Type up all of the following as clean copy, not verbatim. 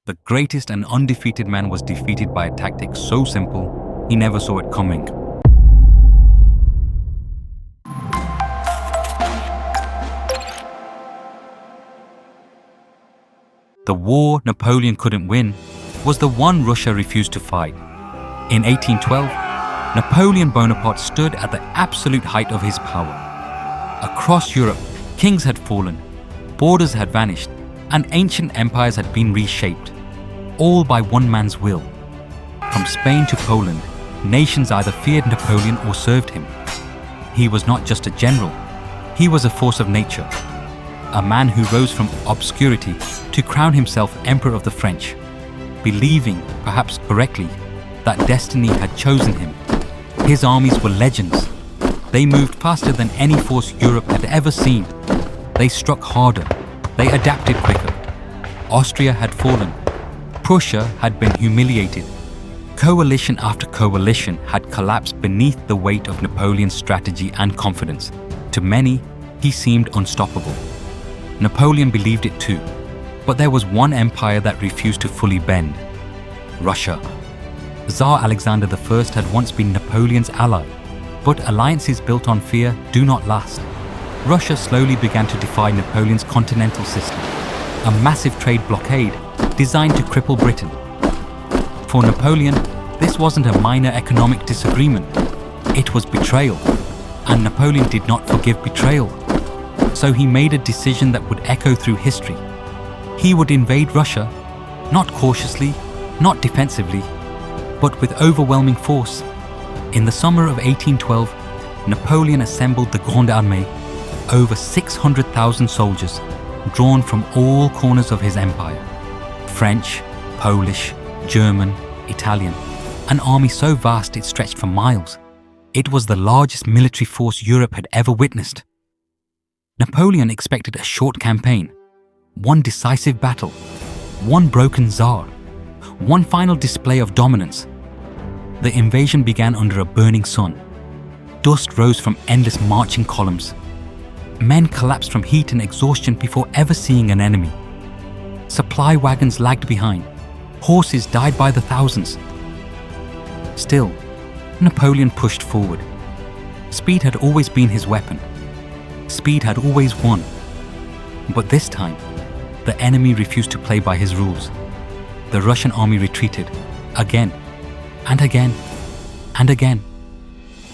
The greatest and undefeated man was defeated by a tactic so simple, he never saw it coming. The war Napoleon couldn't win was the one Russia refused to fight. In 1812, Napoleon Bonaparte stood at the absolute height of his power. Across Europe, kings had fallen, borders had vanished, and ancient empires had been reshaped, all by one man's will. From Spain to Poland, nations either feared Napoleon or served him. He was not just a general, he was a force of nature, a man who rose from obscurity to crown himself Emperor of the French, believing, perhaps correctly, that destiny had chosen him. His armies were legends. They moved faster than any force Europe had ever seen. They struck harder. They adapted quicker. Austria had fallen. Prussia had been humiliated. Coalition after coalition had collapsed beneath the weight of Napoleon's strategy and confidence. To many, he seemed unstoppable. Napoleon believed it too. But there was one empire that refused to fully bend: Russia. Tsar Alexander I had once been Napoleon's ally, but alliances built on fear do not last. Russia slowly began to defy Napoleon's continental system, a massive trade blockade designed to cripple Britain. For Napoleon, this wasn't a minor economic disagreement, it was betrayal, and Napoleon did not forgive betrayal. So he made a decision that would echo through history. He would invade Russia, not cautiously, not defensively, but with overwhelming force. In the summer of 1812, Napoleon assembled the Grande Armée, over 600,000 soldiers, drawn from all corners of his empire. French, Polish, German, Italian, an army so vast it stretched for miles. It was the largest military force Europe had ever witnessed. Napoleon expected a short campaign, one decisive battle, one broken Tsar, one final display of dominance. The invasion began under a burning sun. Dust rose from endless marching columns. Men collapsed from heat and exhaustion before ever seeing an enemy. Supply wagons lagged behind. Horses died by the thousands. Still, Napoleon pushed forward. Speed had always been his weapon. Speed had always won. But this time, the enemy refused to play by his rules. The Russian army retreated, again, and again, and again.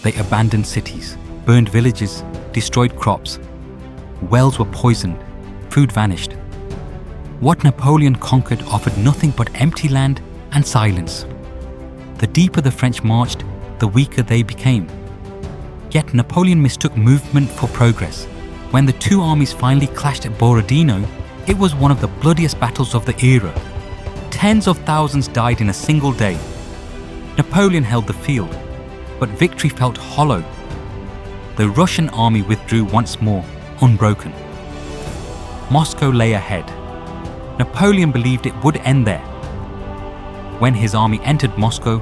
They abandoned cities, burned villages, destroyed crops. Wells were poisoned, food vanished. What Napoleon conquered offered nothing but empty land and silence. The deeper the French marched, the weaker they became. Yet Napoleon mistook movement for progress. When the two armies finally clashed at Borodino, it was one of the bloodiest battles of the era. Tens of thousands died in a single day. Napoleon held the field, but victory felt hollow. The Russian army withdrew once more, unbroken. Moscow lay ahead. Napoleon believed it would end there. When his army entered Moscow,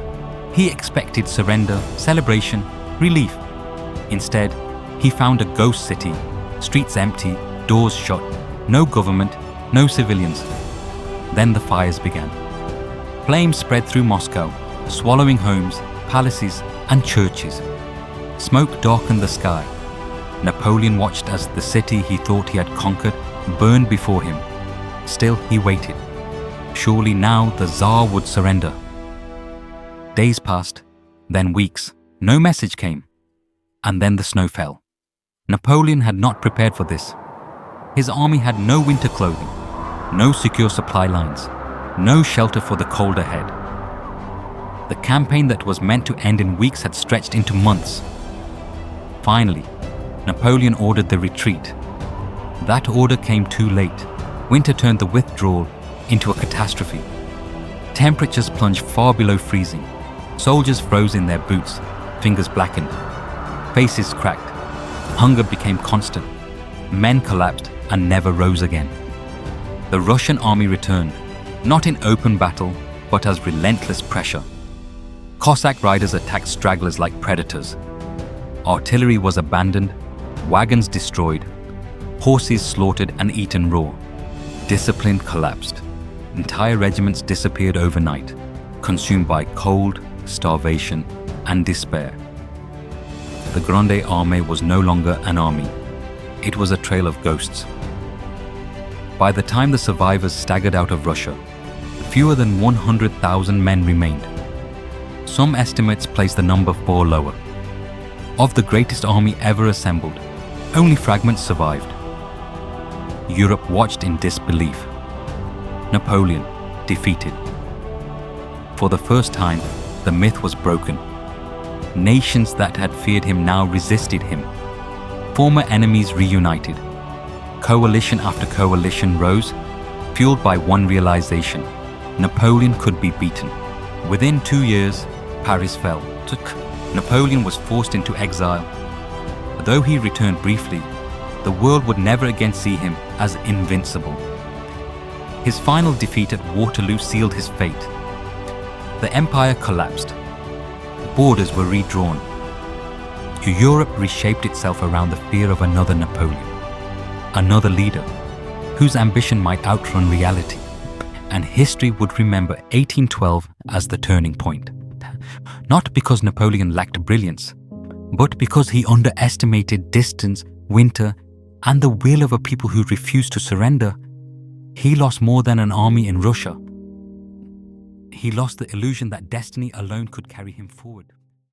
he expected surrender, celebration, relief. Instead, he found a ghost city, streets empty, doors shut, no government, no civilians. Then the fires began. Flames spread through Moscow, swallowing homes, palaces, and churches. Smoke darkened the sky. Napoleon watched as the city he thought he had conquered burned before him. Still, he waited. Surely now the Tsar would surrender. Days passed, then weeks. No message came. And then the snow fell. Napoleon had not prepared for this. His army had no winter clothing, no secure supply lines, no shelter for the cold ahead. The campaign that was meant to end in weeks had stretched into months. Finally, Napoleon ordered the retreat. That order came too late. Winter turned the withdrawal into a catastrophe. Temperatures plunged far below freezing. Soldiers froze in their boots, fingers blackened, faces cracked. Hunger became constant. Men collapsed and never rose again. The Russian army returned, not in open battle, but as relentless pressure. Cossack riders attacked stragglers like predators. Artillery was abandoned, wagons destroyed, horses slaughtered and eaten raw. Discipline collapsed. entire regiments disappeared overnight, consumed by cold, starvation, and despair. The Grande Armée was no longer an army. It was a trail of ghosts. By the time the survivors staggered out of Russia, fewer than 100,000 men remained. Some estimates place the number far lower. Of the greatest army ever assembled, only fragments survived. Europe watched in disbelief. Napoleon defeated. For the first time, the myth was broken. Nations that had feared him now resisted him. Former enemies reunited. Coalition after coalition rose, fueled by one realization: Napoleon could be beaten. Within 2 years, Paris fell. Napoleon was forced into exile. Though he returned briefly, the world would never again see him as invincible. His final defeat at Waterloo sealed his fate. The empire collapsed. Borders were redrawn. Europe reshaped itself around the fear of another Napoleon, another leader whose ambition might outrun reality. And history would remember 1812 as the turning point. Not because Napoleon lacked brilliance, but because he underestimated distance, winter, and the will of a people who refused to surrender. He lost more than an army in Russia. He lost the illusion that destiny alone could carry him forward.